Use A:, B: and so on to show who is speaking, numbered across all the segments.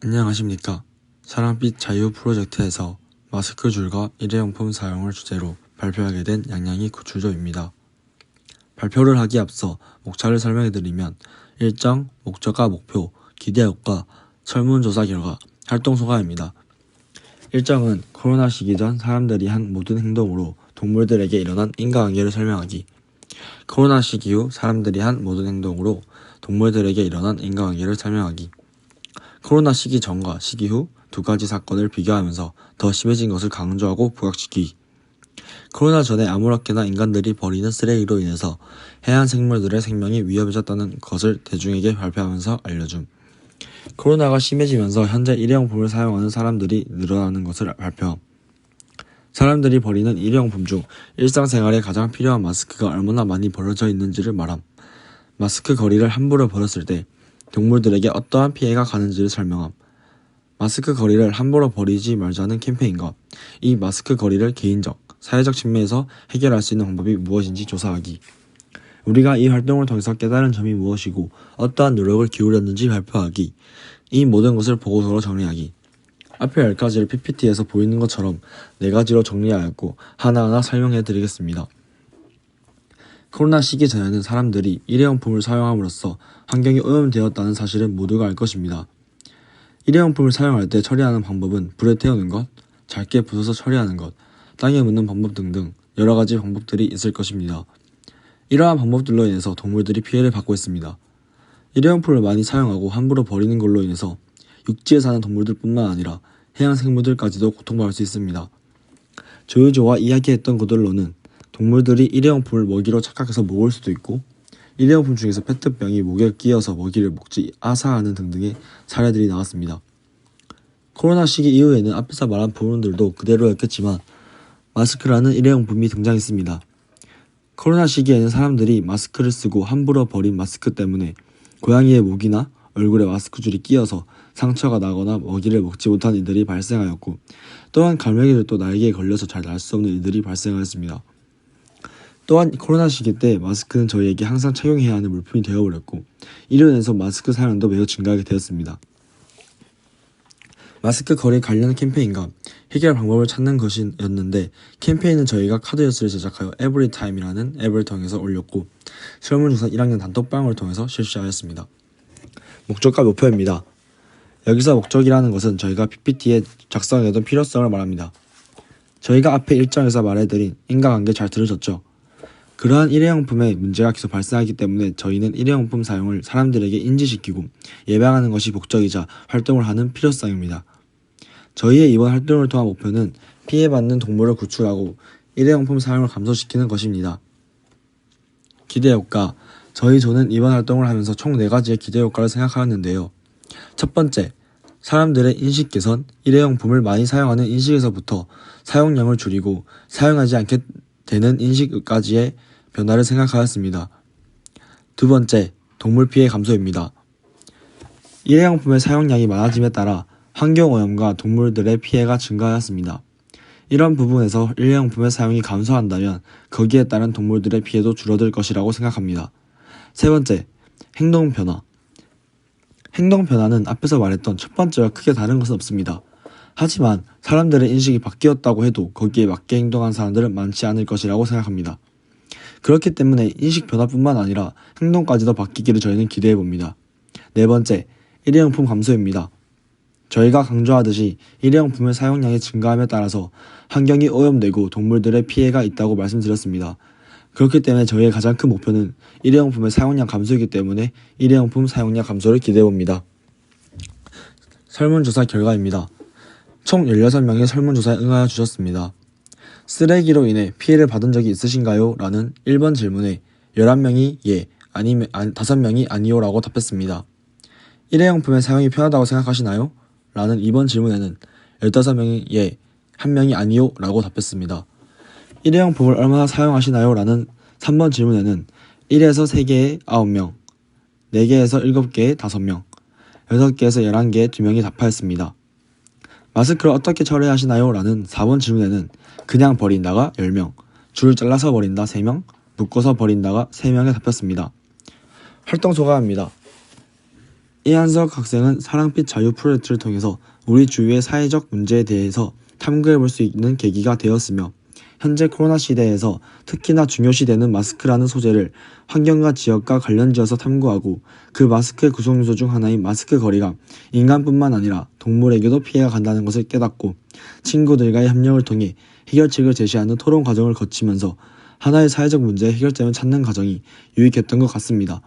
A: 안녕하십니까. 사랑빛 자유 프로젝트에서 마스크 줄과 일회용품 사용을 주제로 발표하게 된 양양이 구출조입니다. 발표를 하기 앞서 목차를 설명해드리면 일정, 목적과 목표, 기대 효과, 설문조사 결과, 활동 소감입니다. 일정은 코로나 시기 전 사람들이 한 모든 행동으로 동물들에게 일어난 인과관계를 설명하기. 코로나 시기 후 사람들이 한 모든 행동으로 동물들에게 일어난 인과관계를 설명하기. 코로나 시기 전과 시기 후 두 가지 사건을 비교하면서 더 심해진 것을 강조하고 부각시키기. 코로나 전에 아무렇게나 인간들이 버리는 쓰레기로 인해서 해안 생물들의 생명이 위험해졌다는 것을 대중에게 발표하면서 알려줌. 코로나가 심해지면서 현재 일회용품을 사용하는 사람들이 늘어나는 것을 발표함. 사람들이 버리는 일회용품 중 일상생활에 가장 필요한 마스크가 얼마나 많이 버려져 있는지를 말함. 마스크 거리를 함부로 버렸을 때 동물들에게 어떠한 피해가 가는지를 설명함. 마스크 거리를 함부로 버리지 말자는 캠페인과 이 마스크 거리를 개인적, 사회적 측면에서 해결할 수 있는 방법이 무엇인지 조사하기. 우리가 이 활동을 통해서 깨달은 점이 무엇이고 어떠한 노력을 기울였는지 발표하기. 이 모든 것을 보고서로 정리하기. 앞에 10가지를 PPT에서 보이는 것처럼 4가지로 정리하였고 하나하나 설명해 드리겠습니다. 코로나 시기 전에는 사람들이 일회용품을 사용함으로써 환경이 오염되었다는 사실은 모두가 알 것입니다. 일회용품을 사용할 때 처리하는 방법은 불에 태우는 것, 잘게 부숴서 처리하는 것, 땅에 묻는 방법 등등 여러가지 방법들이 있을 것입니다. 이러한 방법들로 인해서 동물들이 피해를 받고 있습니다. 일회용품을 많이 사용하고 함부로 버리는 걸로 인해서 육지에 사는 동물들뿐만 아니라 해양 생물들까지도 고통받을 수 있습니다. 조유조와 이야기했던 것들로는 동물들이 일회용품을 먹이로 착각해서 먹을 수도 있고 일회용품 중에서 페트병이 목에 끼어서 먹이를 먹지 아사하는 등등의 사례들이 나왔습니다. 코로나 시기 이후에는 앞에서 말한 부분들도 그대로였겠지만 마스크라는 일회용품이 등장했습니다. 코로나 시기에는 사람들이 마스크를 쓰고 함부로 버린 마스크 때문에 고양이의 목이나 얼굴에 마스크줄이 끼어서 상처가 나거나 먹이를 먹지 못한 일들이 발생하였고 또한 갈매기들도 날개에 걸려서 잘 날 수 없는 일들이 발생하였습니다. 또한 코로나 시기 때 마스크는 저희에게 항상 착용해야 하는 물품이 되어버렸고 이로 인해서 마스크 사용도 매우 증가하게 되었습니다. 마스크 거리 관련 캠페인과 해결 방법을 찾는 것이었는데 캠페인은 저희가 카드뉴스를 제작하여 에브리타임이라는 앱을 통해서 올렸고 설문조사 1학년 단톡방을 통해서 실시하였습니다. 목적과 목표입니다. 여기서 목적이라는 것은 저희가 PPT에 작성해둔 필요성을 말합니다. 저희가 앞에 일정에서 말해드린 인과관계 잘 들으셨죠? 그러한 일회용품에 문제가 계속 발생하기 때문에 저희는 일회용품 사용을 사람들에게 인지시키고 예방하는 것이 목적이자 활동을 하는 필요성입니다. 저희의 이번 활동을 통한 목표는 피해받는 동물을 구출하고 일회용품 사용을 감소시키는 것입니다. 기대 효과. 저희 조는 이번 활동을 하면서 총 4가지의 기대 효과를 생각하였는데요. 첫 번째, 사람들의 인식 개선, 일회용품을 많이 사용하는 인식에서부터 사용량을 줄이고 사용하지 않게 되는 인식까지의 변화를 생각하였습니다. 두 번째, 동물 피해 감소입니다. 일회용품의 사용량이 많아짐에 따라 환경오염과 동물들의 피해가 증가하였습니다. 이런 부분에서 일회용품의 사용이 감소한다면 거기에 따른 동물들의 피해도 줄어들 것이라고 생각합니다. 세 번째, 행동 변화. 행동 변화는 앞에서 말했던 첫 번째와 크게 다른 것은 없습니다. 하지만 사람들의 인식이 바뀌었다고 해도 거기에 맞게 행동한 사람들은 많지 않을 것이라고 생각합니다. 그렇기 때문에 인식 변화뿐만 아니라 행동까지도 바뀌기를 저희는 기대해봅니다. 네 번째, 일회용품 감소입니다. 저희가 강조하듯이 일회용품의 사용량이 증가함에 따라서 환경이 오염되고 동물들의 피해가 있다고 말씀드렸습니다. 그렇기 때문에 저희의 가장 큰 목표는 일회용품의 사용량 감소이기 때문에 일회용품 사용량 감소를 기대해봅니다. 설문조사 결과입니다. 총 16명의 설문조사에 응하여 주셨습니다. 쓰레기로 인해 피해를 받은 적이 있으신가요? 라는 1번 질문에 11명이 예, 아니면 5명이 아니요 라고 답했습니다. 일회용품의 사용이 편하다고 생각하시나요? 라는 2번 질문에는 15명이 예, 1명이 아니요 라고 답했습니다. 일회용품을 얼마나 사용하시나요? 라는 3번 질문에는 1에서 3개에 9명, 4개에서 7개에 5명, 6개에서 11개에 2명이 답하였습니다. 마스크를 어떻게 처리하시나요? 라는 4번 질문에는 그냥 버린다가 10명, 줄을 잘라서 버린다 3명, 묶어서 버린다가 3명에 답했습니다. 활동 소감입니다. 이한석 학생은 사랑빛 자유 프로젝트를 통해서 우리 주위의 사회적 문제에 대해서 탐구해볼 수 있는 계기가 되었으며 현재 코로나 시대에서 특히나 중요시되는 마스크라는 소재를 환경과 지역과 관련지어서 탐구하고 그 마스크의 구성 요소 중 하나인 마스크 거리가 인간뿐만 아니라 동물에게도 피해가 간다는 것을 깨닫고 친구들과의 협력을 통해 해결책을 제시하는 토론 과정을 거치면서 하나의 사회적 문제의 해결점을 찾는 과정이 유익했던 것 같습니다.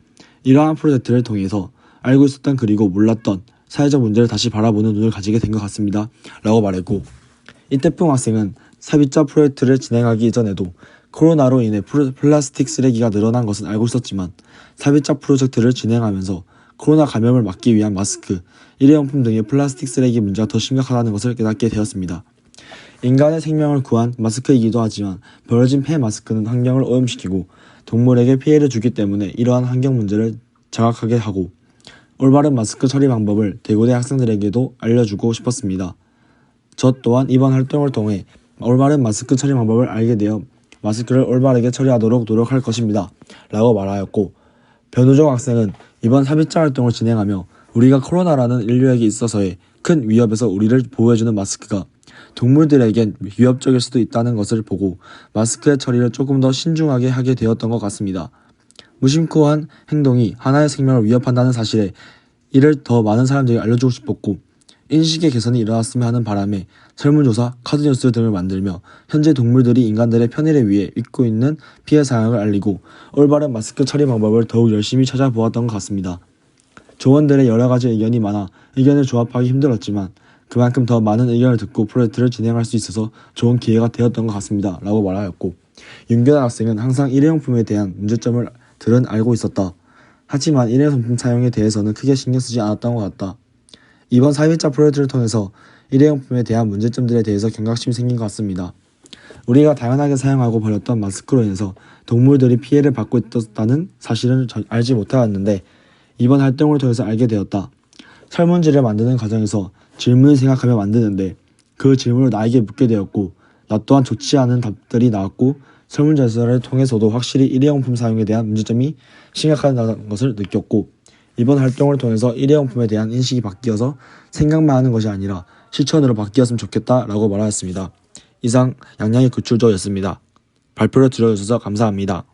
A: 이러한 프로젝트를 통해서 알고 있었던 그리고 몰랐던 사회적 문제를 다시 바라보는 눈을 가지게 된 것 같습니다. 라고 말했고, 이태풍 학생은 삽입자 프로젝트를 진행하기 이전에도 코로나로 인해 플라스틱 쓰레기가 늘어난 것은 알고 있었지만 삽입자 프로젝트를 진행하면서 코로나 감염을 막기 위한 마스크, 일회용품 등의 플라스틱 쓰레기 문제가 더 심각하다는 것을 깨닫게 되었습니다. 인간의 생명을 구한 마스크이기도 하지만 버려진 폐 마스크는 환경을 오염시키고 동물에게 피해를 주기 때문에 이러한 환경 문제를 자각하게 하고 올바른 마스크 처리 방법을 대구대 학생들에게도 알려주고 싶었습니다. 저 또한 이번 활동을 통해 올바른 마스크 처리 방법을 알게 되어 마스크를 올바르게 처리하도록 노력할 것입니다. 라고 말하였고, 변우정 학생은 이번 삽입자 활동을 진행하며 우리가 코로나라는 인류에게 있어서의 큰 위협에서 우리를 보호해주는 마스크가 동물들에겐 위협적일 수도 있다는 것을 보고 마스크의 처리를 조금 더 신중하게 하게 되었던 것 같습니다. 무심코 한 행동이 하나의 생명을 위협한다는 사실에 이를 더 많은 사람들에게 알려주고 싶었고, 인식의 개선이 일어났으면 하는 바람에 설문조사, 카드뉴스 등을 만들며 현재 동물들이 인간들의 편의를 위해 입고 있는 피해 사항을 알리고 올바른 마스크 처리 방법을 더욱 열심히 찾아보았던 것 같습니다. 조원들의 여러가지 의견이 많아 의견을 조합하기 힘들었지만 그만큼 더 많은 의견을 듣고 프로젝트를 진행할 수 있어서 좋은 기회가 되었던 것 같습니다. 라고 말하였고, 윤교단 학생은 항상 일회용품에 대한 문제점을 들은 알고 있었다. 하지만 일회용품 사용에 대해서는 크게 신경 쓰지 않았던 것 같다. 이번 삽입자 프로젝트를 통해서 일회용품에 대한 문제점들에 대해서 경각심이 생긴 것 같습니다. 우리가 다양하게 사용하고 버렸던 마스크로 인해서 동물들이 피해를 받고 있었다는 사실은 알지 못하였는데 이번 활동을 통해서 알게 되었다. 설문지를 만드는 과정에서 질문을 생각하며 만드는데 그 질문을 나에게 묻게 되었고 나 또한 좋지 않은 답들이 나왔고 설문조사를 통해서도 확실히 일회용품 사용에 대한 문제점이 심각하다는 것을 느꼈고 이번 활동을 통해서 일회용품에 대한 인식이 바뀌어서 생각만 하는 것이 아니라 실천으로 바뀌었으면 좋겠다라고 말하였습니다. 이상 양양의 구출조였습니다. 발표를 들어주셔서 감사합니다.